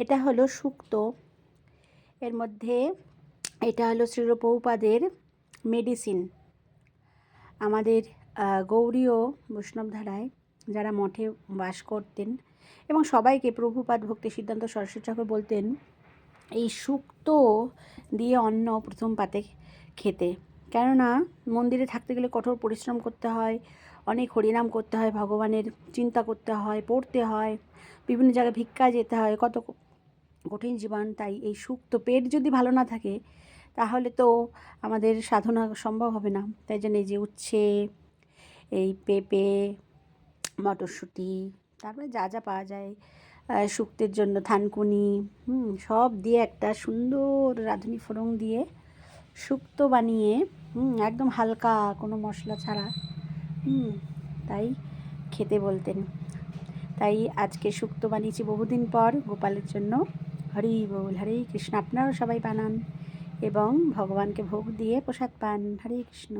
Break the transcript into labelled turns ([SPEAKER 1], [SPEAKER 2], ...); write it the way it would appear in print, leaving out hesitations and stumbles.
[SPEAKER 1] এটা হলো শুক্তো। এর মধ্যে এটা হলো শ্রীল প্রভুপাদের মেডিসিন। আমাদের গৌড়ীয় বৈষ্ণবধারায় যারা মঠে বাস করতেন এবং সবাইকে প্রভুপাদ ভক্তি সিদ্ধান্ত সরস্বতী ঠাকুর বলতেন এই শুক্তো দিয়ে অন্ন প্রথম পাতে খেতে। কেননা মন্দিরে থাকতে গেলে কঠোর পরিশ্রম করতে হয়, অনেক হরিনাম করতে হয়, ভগবানের চিন্তা করতে হয়, পড়তে হয়, বিভিন্ন জায়গায় ভিক্ষায় যেতে হয়, কত কঠিন জীবন। তাই এই শুক্তো, পেট যদি ভালো না থাকে তাহলে তো আমাদের সাধনা সম্ভব হবে না। তাই জন্য এই যে উচ্ছে, এই পেঁপে, মটরশুঁটি, তারপরে যা যা পাওয়া যায় শুক্তের জন্য, থানকুনি, সব দিয়ে একটা সুন্দর রাঁধুনি ফোড়ন দিয়ে শুক্তো বানিয়ে একদম হালকা, কোনো মশলা ছাড়া তাই খেতে বলতেন। তাই আজকে শুক্তো বানিয়েছি বহুদিন পর গোপালের জন্য। হরি বল, হরে কৃষ্ণ। আপনারাও সবাই বানান এবং ভগবানকে ভোগ দিয়ে প্রসাদ পান। হরে কৃষ্ণ।